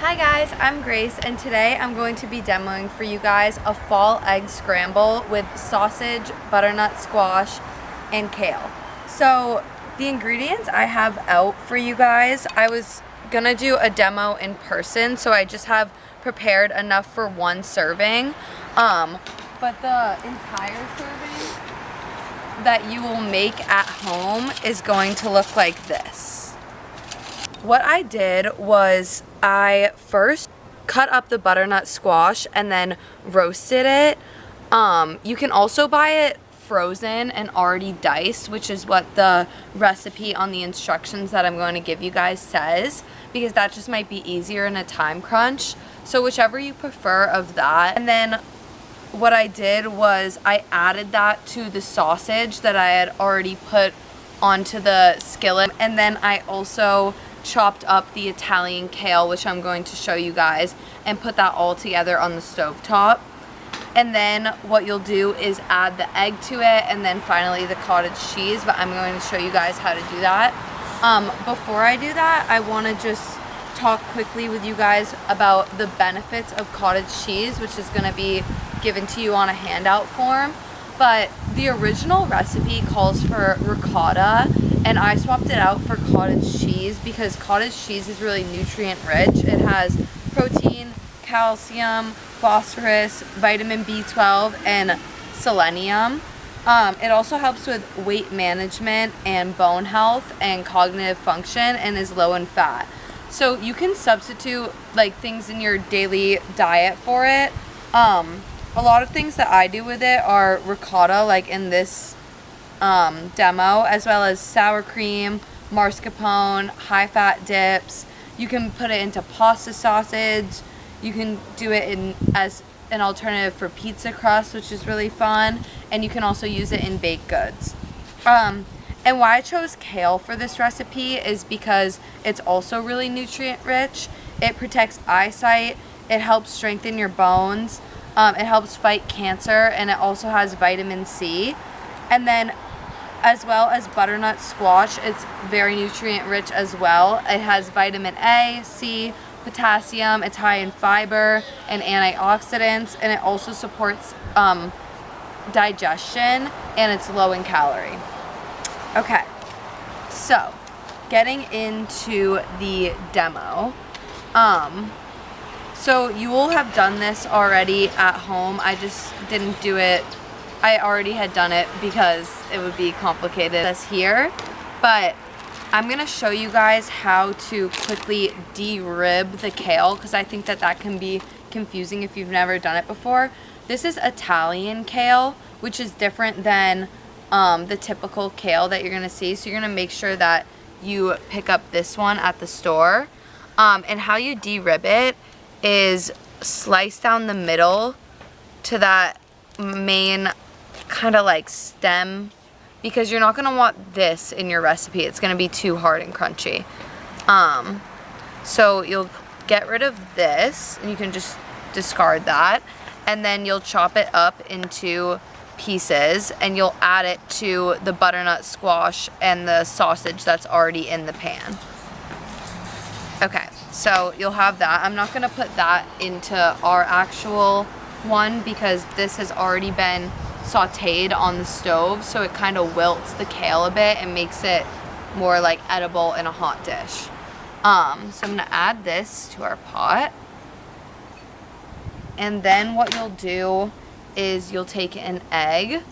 Hi guys, I'm Grace and today I'm going to be demoing for you guys a fall egg scramble with sausage, butternut squash, and kale. So the ingredients I have out for you guys, I was gonna do a demo in person, so I just have prepared enough for one serving. But the entire serving that you will make at home is going to look like this. What I did was I first cut up the butternut squash and then roasted it. You can also buy it frozen and already diced, which is what the recipe on the instructions that I'm going to give you guys says, because that just might be easier in a time crunch. So whichever you prefer of that. And then what I did was I added that to the sausage that I had already put onto the skillet, and then I also chopped up the Italian kale, which I'm going to show you guys, and put that all together on the stovetop. And then what you'll do is add the egg to it, and then finally the cottage cheese, but I'm going to show you guys how to do that. Before I do that, I want to just talk quickly with you guys about the benefits of cottage cheese, which is going to be given to you on a handout form. But the original recipe calls for ricotta, and I swapped it out for cottage cheese because cottage cheese is really nutrient rich. It has protein, calcium, phosphorus, vitamin B12, and selenium. It also helps with weight management and bone health and cognitive function, and is low in fat. So you can substitute like things in your daily diet for it. A lot of things that I do with it are ricotta, like in this demo, as well as sour cream, mascarpone, high-fat dips. You can put it into pasta sausage. You can do it as an alternative for pizza crust, which is really fun, and you can also use it in baked goods. And why I chose kale for this recipe is because it's also really nutrient rich. It protects eyesight, it helps strengthen your bones, it helps fight cancer, and it also has vitamin C. And then as well as butternut squash, it's very nutrient rich as well. It has vitamin A, C, potassium, it's high in fiber and antioxidants, and it also supports digestion, and it's low in calorie. Okay, so getting into the demo. So you will have done this already at home. I just didn't do it. I already had done it because it would be complicated as here. But I'm going to show you guys how to quickly de-rib the kale, because I think that that can be confusing if you've never done it before. This is Italian kale, which is different than the typical kale that you're going to see. So you're going to make sure that you pick up this one at the store. And how you de-rib it is slice down the middle to that main kind of like stem, because you're not going to want this in your recipe. It's going to be too hard and crunchy. So you'll get rid of this, and you can just discard that, and then you'll chop it up into pieces, and you'll add it to the butternut squash and the sausage that's already in the pan. Okay, so you'll have that. I'm not going to put that into our actual one because this has already been sauteed on the stove, so it kind of wilts the kale a bit and makes it more like edible in a hot dish. So I'm going to add this to our pot, and then what you'll do is you'll take an egg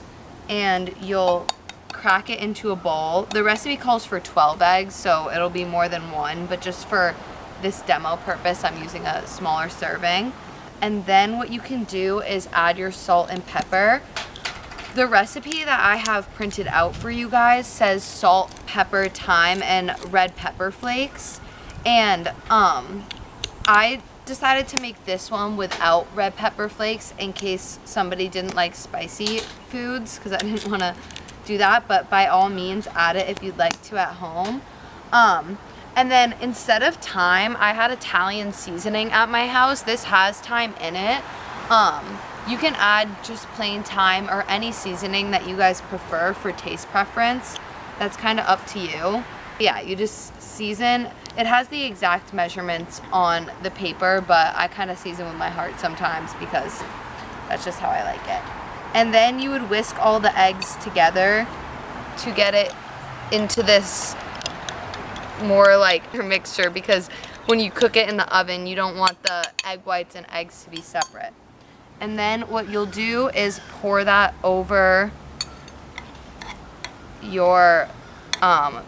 and you'll crack it into a bowl. The recipe calls for 12 eggs, so it'll be more than one, but just for this demo purpose, I'm using a smaller serving. And then what you can do is add your salt and pepper. The recipe that I have printed out for you guys says salt, pepper, thyme, and red pepper flakes. And I decided to make this one without red pepper flakes in case somebody didn't like spicy foods, because I didn't want to do that, but by all means add it if you'd like to at home. And then instead of thyme, I had Italian seasoning at my house. This has thyme in it. You can add just plain thyme or any seasoning that you guys prefer for taste preference. That's kind of up to you. Yeah, you just season. It has the exact measurements on the paper, but I kind of season with my heart sometimes because that's just how I like it. And then you would whisk all the eggs together to get it into this more like mixture, because when you cook it in the oven, you don't want the egg whites and eggs to be separate. And then what you'll do is pour that over your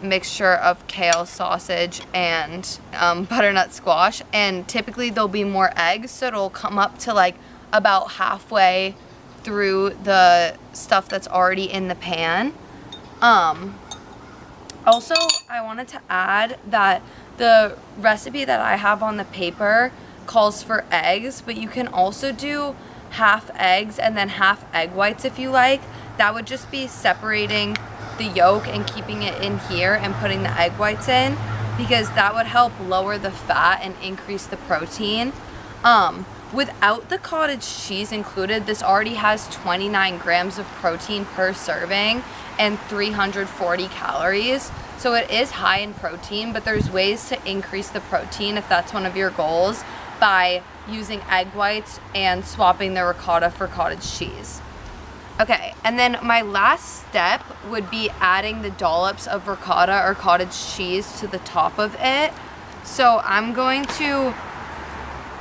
mixture of kale, sausage, and butternut squash. And typically there'll be more eggs, so it'll come up to like about halfway through the stuff that's already in the pan. Also, I wanted to add that the recipe that I have on the paper calls for eggs, but you can also do half eggs and then half egg whites if you like. That would just be separating the yolk and keeping it in here and putting the egg whites in, because that would help lower the fat and increase the protein. Without the cottage cheese included, this already has 29 grams of protein per serving and 340 calories. So it is high in protein, but there's ways to increase the protein if that's one of your goals by using egg whites and swapping the ricotta for cottage cheese. Okay, and then my last step would be adding the dollops of ricotta or cottage cheese to the top of it. So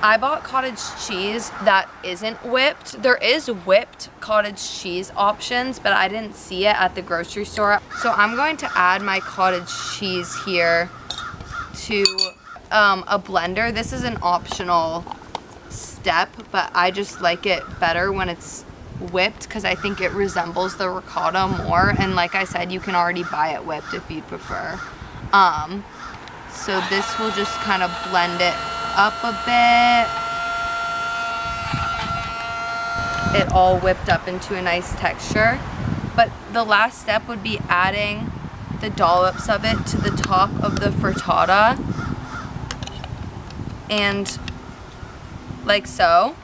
I bought cottage cheese that isn't whipped. There is whipped cottage cheese options, but I didn't see it at the grocery store. So I'm going to add my cottage cheese here to a blender. This is an optional step, but I just like it better when it's whipped because I think it resembles the ricotta more. And like I said, you can already buy it whipped if you prefer. So this will just kind of blend it up a bit. It all whipped up into a nice texture. But the last step would be adding the dollops of it to the top of the frittata. And like so.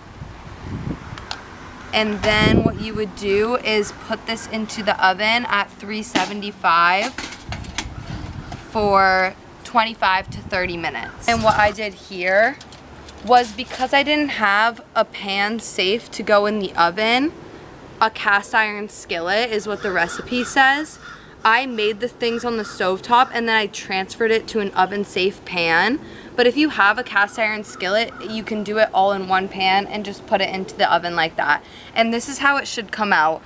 And then what you would do is put this into the oven at 375 for 25 to 30 minutes. And what I did here was, because I didn't have a pan safe to go in the oven, a cast iron skillet is what the recipe says. I made the things on the stovetop and then I transferred it to an oven safe pan. But if you have a cast iron skillet, you can do it all in one pan and just put it into the oven like that. And this is how it should come out.